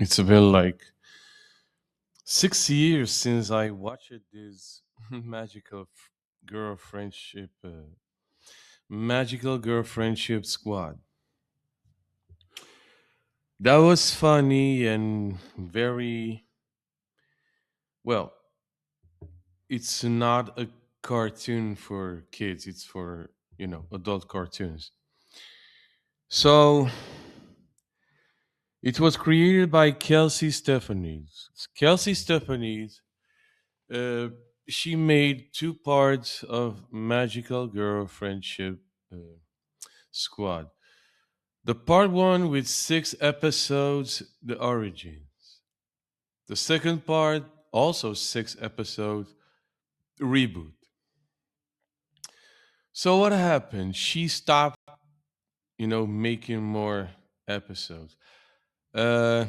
It's been like 6 years since I watched this magical girl friendship, magical girl friendship squad. That was funny and very well. It's not a cartoon for kids. It's for adult cartoons. So it was created by Kelsey Stephanies. Kelsey Stephanies. Uh, she made two parts of Magical Girl Friendship Squad. The part one with 6 episodes, The Origins. The second part, also 6 episodes, Reboot. So what happened? She stopped, making more episodes. Uh,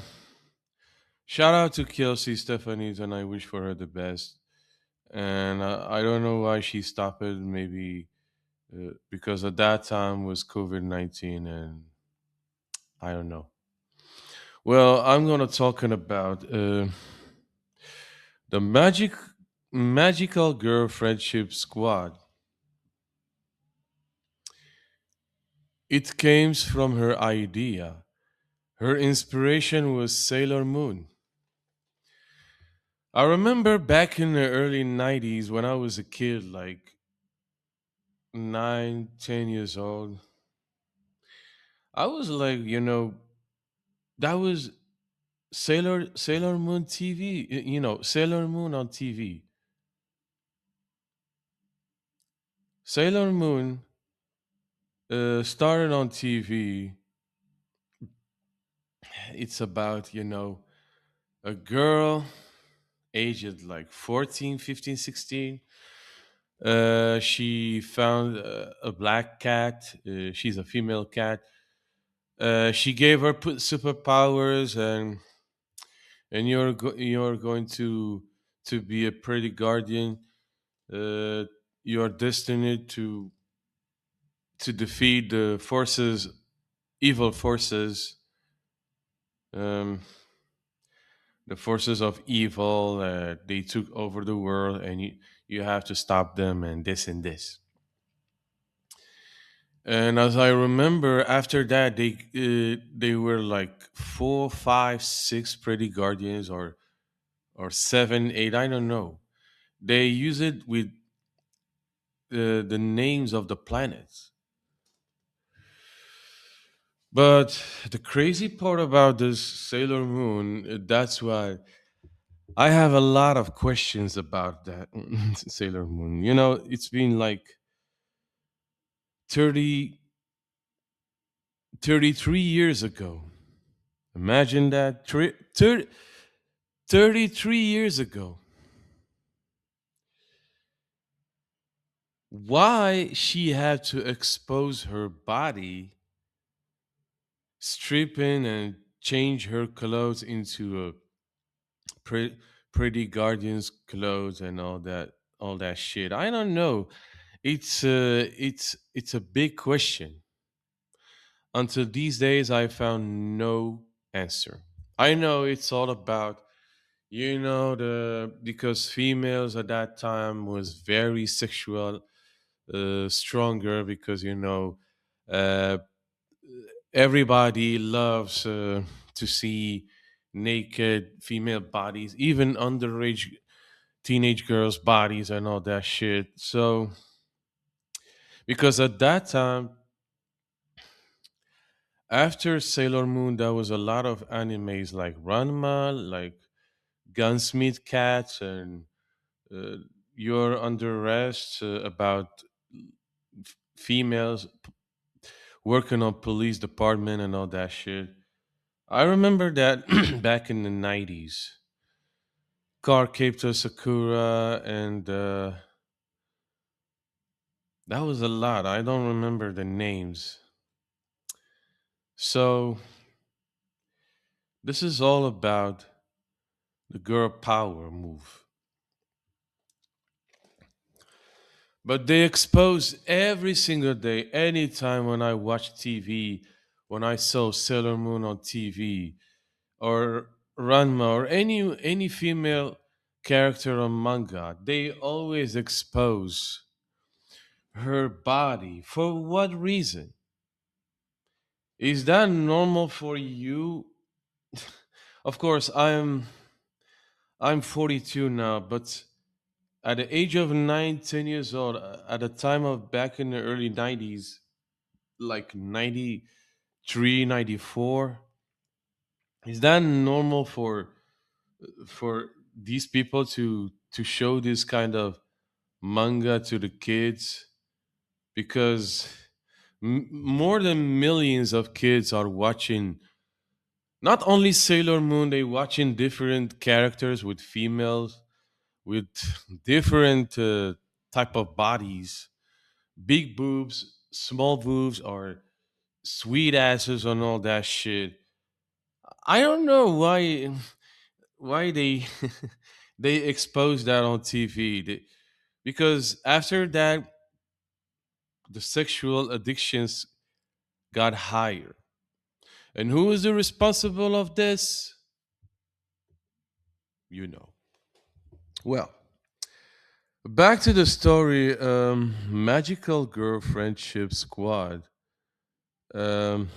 Shout out to Kelsey Stephanies, and I wish for her the best. And I don't know why she stopped it. Maybe because at that time was COVID-19, and I don't know. Well, I'm gonna talking about the magical girl friendship squad. It came from her idea. Her inspiration was Sailor Moon. I remember back in the early 90s when I was a kid, like 9, 10 years old. I was like, that was Sailor Moon TV. Sailor Moon on TV. Sailor Moon started on TV. It's about, a girl aged like 14, 15, 16. She found a black cat. She's a female cat. She gave her superpowers, and you're going to be a pretty guardian. Uh, you're destined to defeat the forces, evil forces, um, the forces of evil. They took over the world, and you have to stop them, and this and this. And as I remember, after that, they were like 4, 5, 6 pretty guardians, or 7, 8. I don't know. They use it with the names of the planets. But the crazy part about this Sailor Moon, that's why I have a lot of questions about that Sailor Moon. It's been like 30, 33 years ago. Imagine that. 33 years ago. Why she had to expose her body, stripping and change her clothes into a pretty guardian's clothes and all that shit. I don't know. It's a big question. Until these days, I found no answer. I know it's all about the because females at that time was very sexual, stronger because uh, everybody loves to see naked female bodies, even underage teenage girls' bodies and all that shit. So because at that time, after Sailor Moon, there was a lot of animes like Ranma, like Gunsmith Cats, and uh, You're Under Arrest, about females working on police department and all that shit. I remember that back in the 90s. Cardcaptor Sakura, and that was a lot. I don't remember the names. So, this is all about the girl power move. But they expose every single day, anytime when I watch TV, when I saw Sailor Moon on TV, or Ranma or any female character on manga, they always expose her body. For what reason? Is that normal for you? Of course, I'm 42 now, but at the age of 9, 10 years old, at the time of back in the early 90s, like 93, 94, is that normal for these people to show this kind of manga to the kids? Because more than millions of kids are watching not only Sailor Moon, they watching different characters with females with different type of bodies, big boobs, small boobs, or sweet asses and all that shit. I don't know why they they expose that on TV. Because after that, the sexual addictions got higher. And who is the responsible of this? You know. Well, back to the story. Magical Girl Friendship Squad. Um,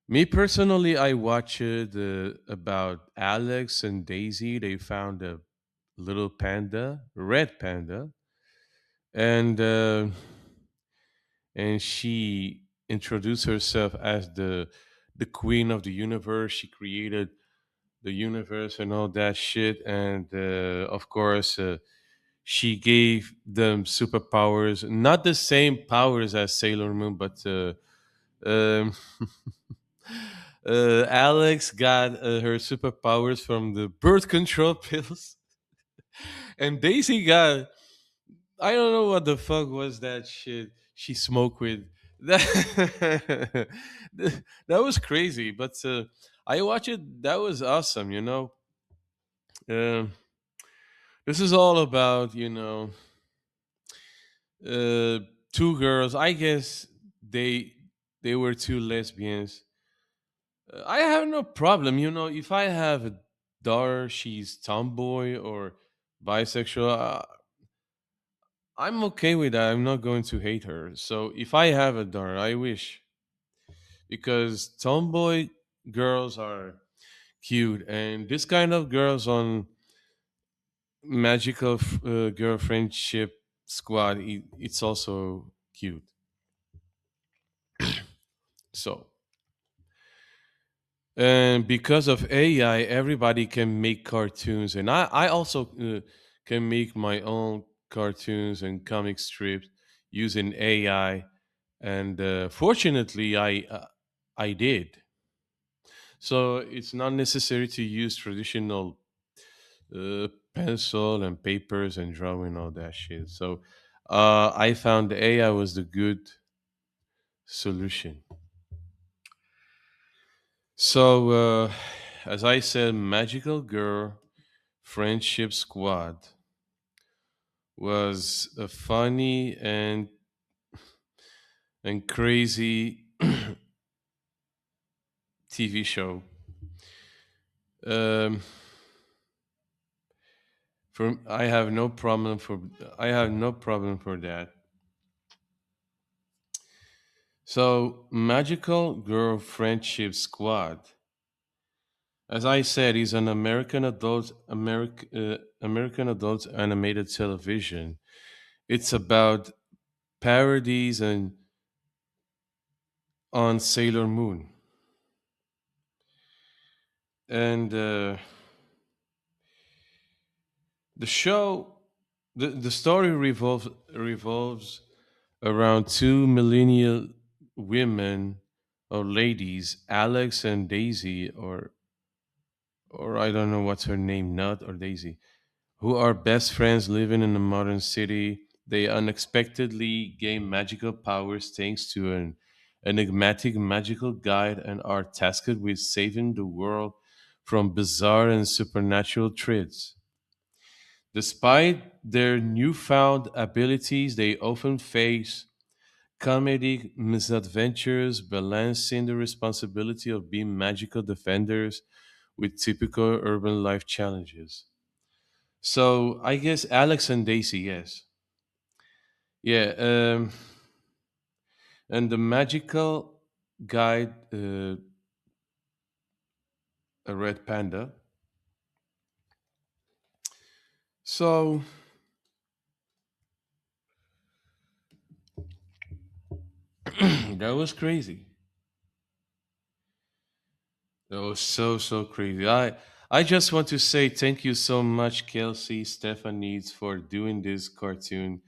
Me personally, I watched about Alex and Daisy. They found a little panda, red panda, and she introduced herself as the queen of the universe. She created the universe and all that shit, and of course, she gave them superpowers. Not the same powers as Sailor Moon, but um, Alex got her superpowers from the birth control pills, and Daisy got I don't know what the fuck was that shit she smoked with. That that was crazy, but I watched it. That was awesome. Um this is all about uh, two girls. I guess they they were two lesbians. I have no problem, if I have a daughter, she's tomboy or bisexual. I'm okay with that. I'm not going to hate her. So if I have a daughter, I wish, because tomboy girls are cute, and this kind of girls on magical girl friendship squad, it's also cute. So and because of AI, everybody can make cartoons, and I also can make my own cartoons and comic strips using AI. And fortunately, I did. So it's not necessary to use traditional pencil and papers and drawing all that shit. So I found AI was the good solution. So as I said, Magical Girl Friendship Squad was a funny and crazy TV show. Um, I have no problem for that. So Magical Girl Friendship Squad, as I said, is an American adult animated television. It's about parodies and on Sailor Moon, and the show, the story revolves around two millennial women or ladies, Alex and Daisy, or I don't know what's her name, Nut or Daisy, who are best friends living in a modern city. They unexpectedly gain magical powers thanks to an enigmatic magical guide and are tasked with saving the world from bizarre and supernatural threats. Despite their newfound abilities, they often face comedic misadventures balancing the responsibility of being magical defenders with typical urban life challenges. So I guess Alex and Daisy, yes. Yeah, and the magical guide, a red panda. So that was crazy. That was so crazy. I just want to say thank you so much, Kelsey, Stephanie, for doing this cartoon,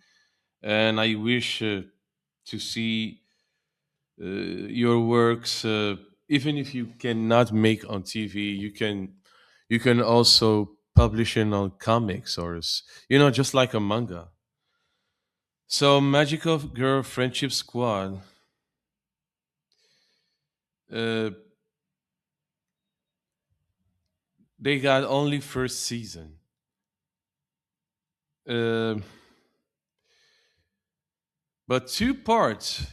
and I wish to see your works. Even if you cannot make on TV, you can also publish it on comics or just like a manga. So, Magical Girl Friendship Squad. Uh, they got only first season. Uh, but two parts,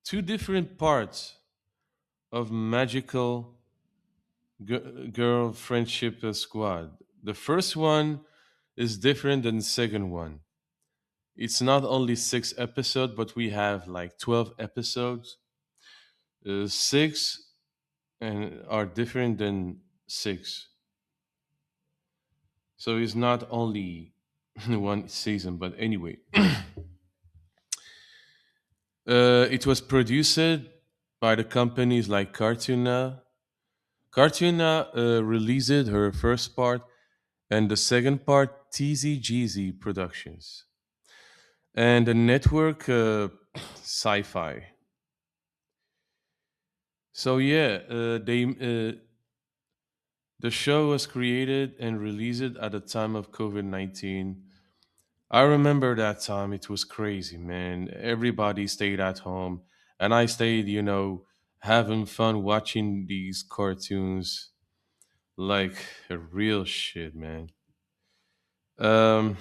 two different parts of Magical Girl Friendship Squad. The first one is different than the second one. It's not only 6 episodes, but we have like 12 episodes. Six and are different than six, so it's not only one season. But anyway, it was produced by the companies like Cartoona. Cartoona released her first part, and the second part TZGZ Productions, and the network Sci-Fi. So yeah, they the show was created and released at the time of COVID-19. I remember that time. It was crazy, man. Everybody stayed at home, and I stayed, having fun watching these cartoons like a real shit, man. Um,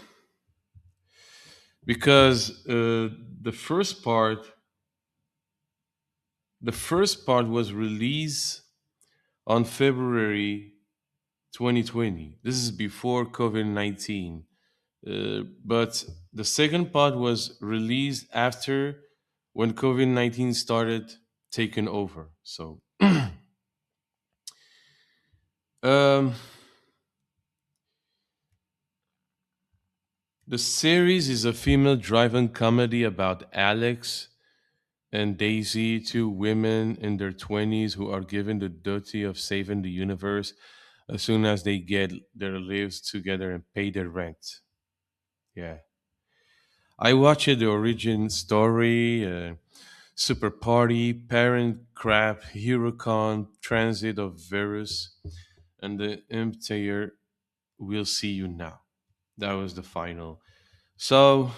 because the first part was released on February 2020. This is before COVID-19. But the second part was released after when COVID-19 started taking over. So um, the series is a female driven comedy about Alex and Daisy, two women in their 20s who are given the duty of saving the universe as soon as they get their lives together and pay their rent. Yeah. I watched the origin story. Super Party, Parent Crab, Herocon, Transit of Verus, and the Emptier Will See You Now. That was the final. So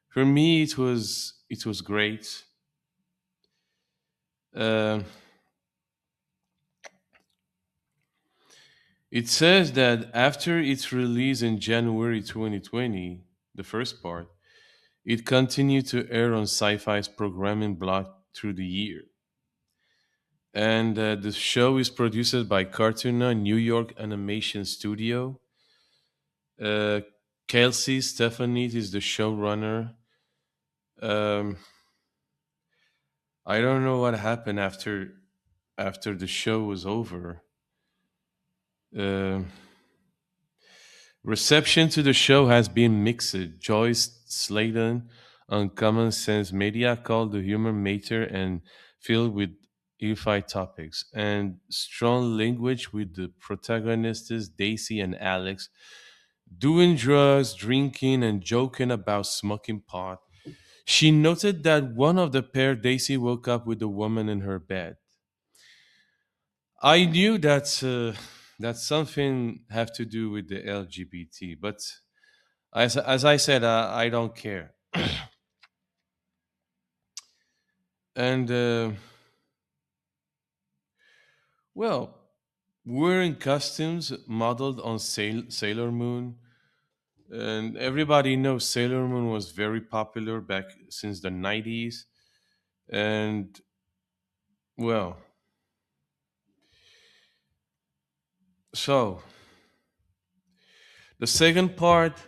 for me, it was great. Uh, it says that after its release in January 2020, the first part, it continued to air on Sci-Fi's programming block through the year. And the show is produced by Cartoona New York Animation Studio. Uh, Kelsey Stephanie is the showrunner. Um, I don't know what happened after the show was over. Uh, Reception to the show has been mixed. Joyce Sladen on Common Sense Media called the humor mature and filled with ill topics and strong language with the protagonists Daisy and Alex doing drugs, drinking, and joking about smoking pot. She noted that one of the pair, Daisy, woke up with a woman in her bed. I knew that something have to do with the LGBT, but as I said, I don't care. And well, wearing costumes modeled on Sailor Moon. And everybody knows Sailor Moon was very popular back since the 90s. And well, so the second part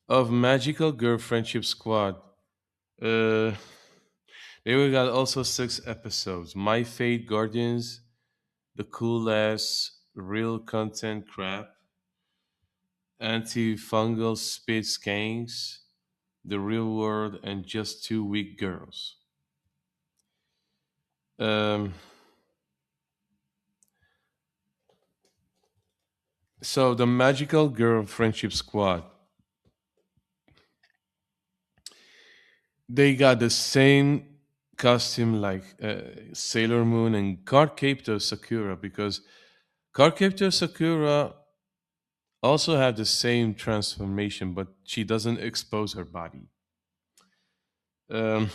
of Magical Girl Friendship Squad, uh, they we got also 6 episodes. My Fate Guardians, the cool ass real content crap, antifungal spit skanks, the real world, and just two weak girls. Um, so the Magical Girl Friendship Squad, they got the same costume like Sailor Moon and Cardcaptor Sakura because Cardcaptor Sakura also have the same transformation, but she doesn't expose her body. Um,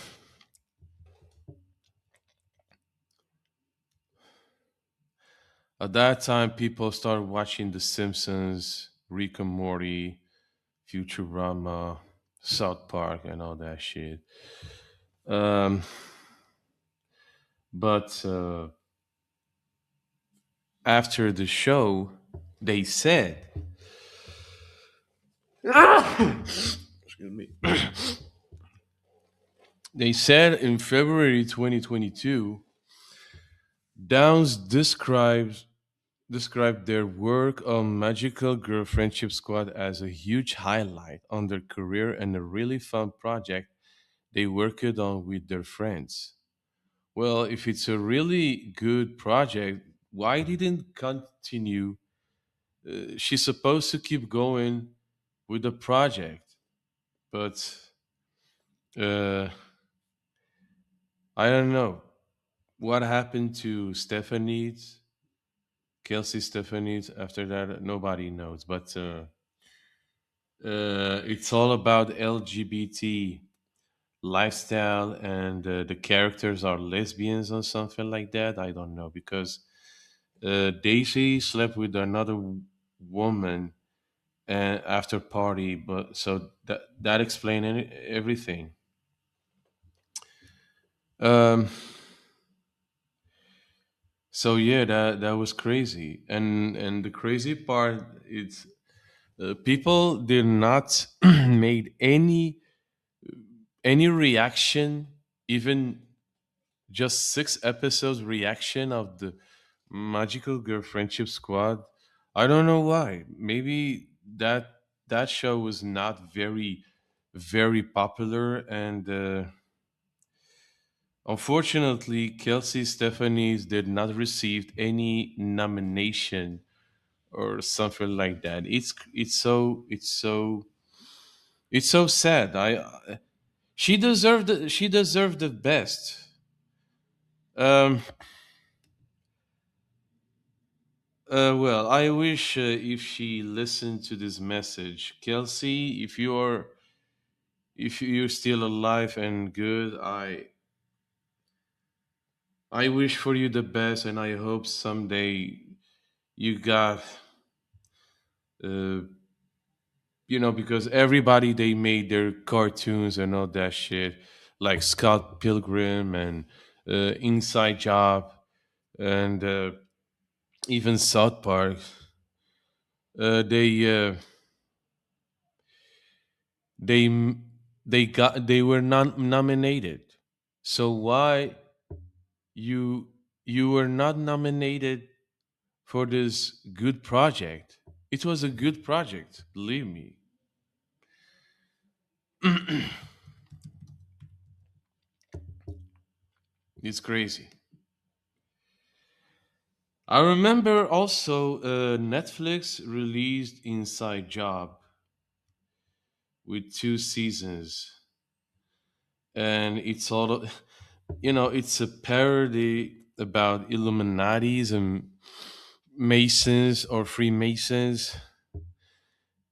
at that time, people started watching The Simpsons, Rick and Morty, Futurama, South Park, and all that shit. Um, but after the show, they said, excuse me, they said in February 2022, Downs described their work on Magical Girl Friendship Squad as a huge highlight on their career and a really fun project they worked on with their friends. Well, if it's a really good project, why didn't continue? She's supposed to keep going with the project, but uh, I don't know what happened to Stephanie's, Kelsey Stephanie's after that. Nobody knows, but it's all about LGBT lifestyle, and the characters are lesbians or something like that. I don't know because Daisy slept with another woman after party, but so that explains everything. Um, so yeah, that was crazy, and the crazy part is people did not made any reaction, even just 6 episodes reaction of the Magical Girl Friendship Squad. I don't know why. Maybe that show was not very popular, and unfortunately, Kelsey Stephanie did not receive any nomination or something like that. It's so sad. She deserved the best. Um, well, I wish if she listened to this message, Kelsey, if you're still alive and good, I wish for you the best, and I hope someday you got, uh, because everybody they made their cartoons and all that shit, like Scott Pilgrim and Inside Job and even South Park. They they were not nominated. So why you you were not nominated for this good project? It was a good project, believe me. It's crazy. I remember also Netflix released Inside Job with 2 seasons, and it's a parody about Illuminatis and Masons or Freemasons.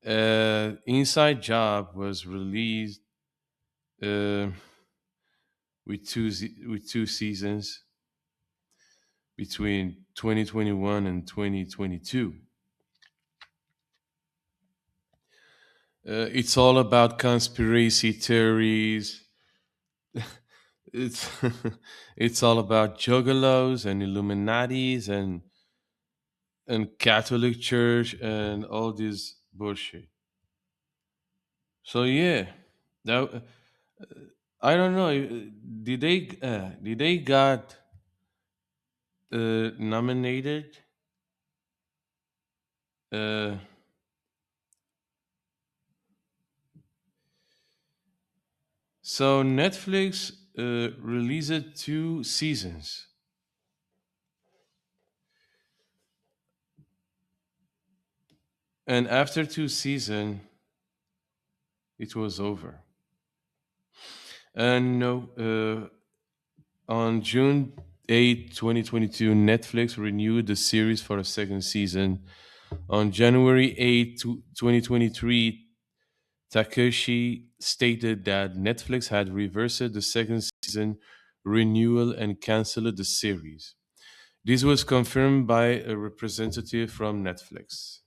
Inside Job was released uh, with 2 seasons between 2021 and 2022. It's all about conspiracy theories. It's it's all about juggalos and Illuminatis and Catholic Church and all this bullshit. So yeah, that I don't know. Did they got nominated? Uh, so Netflix released two seasons, and after two seasons, it was over. And no, on June 8, 2022, Netflix renewed the series for a second season. On January 8, 2023, Takeshi stated that Netflix had reversed the second season renewal and canceled the series. This was confirmed by a representative from Netflix.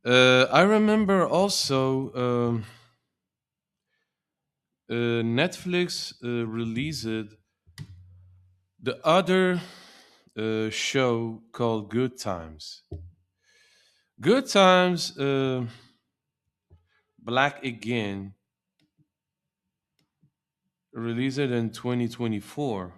I remember also Netflix released the other show called Good Times. Good Times, Black Again, released in 2024.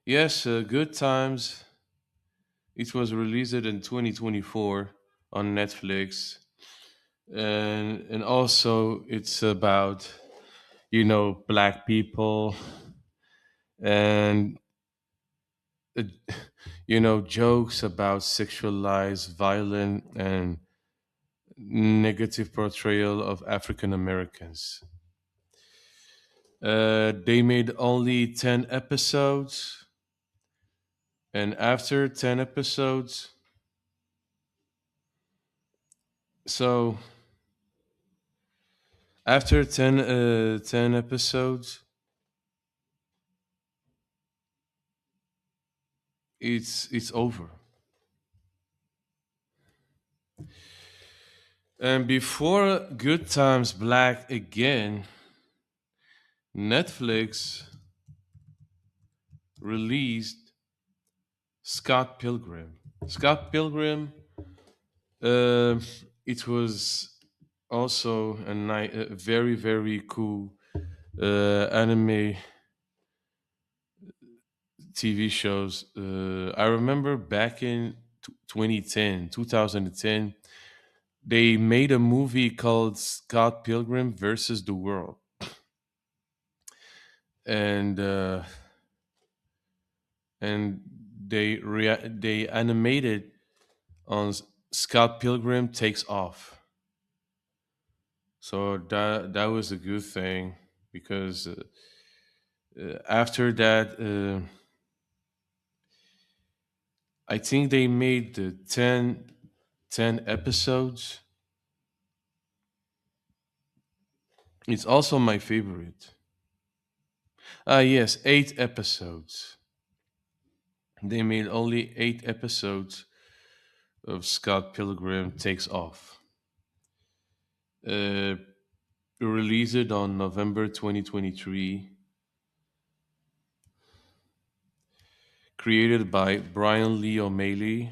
Yes, Good Times. It was released in 2024 on Netflix, and also it's about black people and uh, jokes about sexualized, violent, and negative portrayal of African Americans. They made only 10 episodes, and after 10 episodes, so after 10 episodes, it's over. And before Good Times Black Again, Netflix released Scott Pilgrim. Scott Pilgrim, uh, it was also a very, very cool anime TV shows. I remember back in 2010, they made a movie called Scott Pilgrim versus the World. And and they animated on Scott Pilgrim Takes Off. So that was a good thing because after that, I think they made the 10 episodes. It's also my favorite. Ah, yes, 8 episodes. They made only 8 episodes of Scott Pilgrim Takes Off. Uh, Released on November 2023. Created by Brian Lee O'Malley.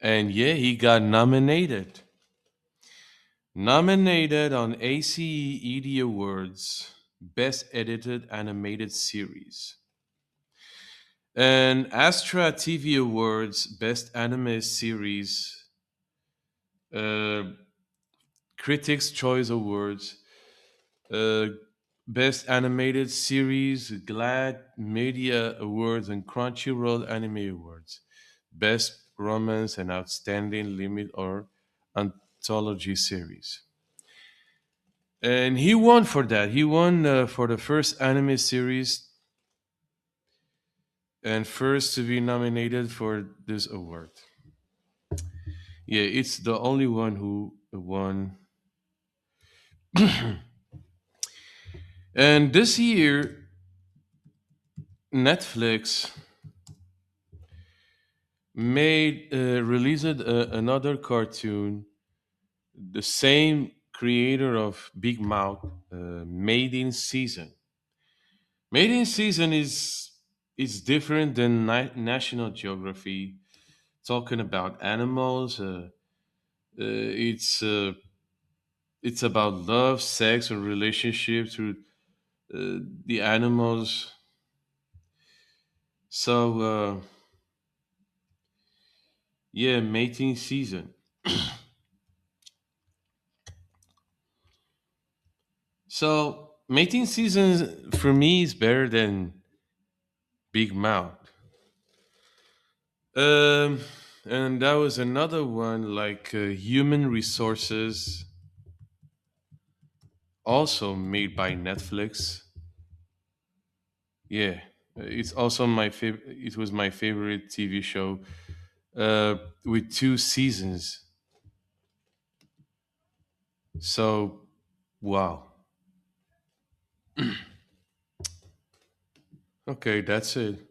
And yeah, he got nominated. Nominated on ACE ED Awards Best Edited Animated Series. And Astra TV Awards Best Anime Series. Uh, Critics' Choice Awards. Uh, Best Animated Series, GLAD Media Awards, and Crunchyroll Anime Awards. Best Romance and Outstanding Limit or Anthology Series. And he won for that. He won for the first anime series and first to be nominated for this award. Yeah, it's the only one who won. And this year, Netflix made released another cartoon, the same creator of Big Mouth, Made in Season. Made in Season is different than National Geography, talking about animals. It's about love, sex, or relationships through the animals. So yeah, mating season. So mating season for me is better than Big Mouth. Um, and that was another one like Human Resources, also made by Netflix. Yeah, it's also my favorite. It was my favorite TV show uh, with two seasons. So wow. Okay, that's it.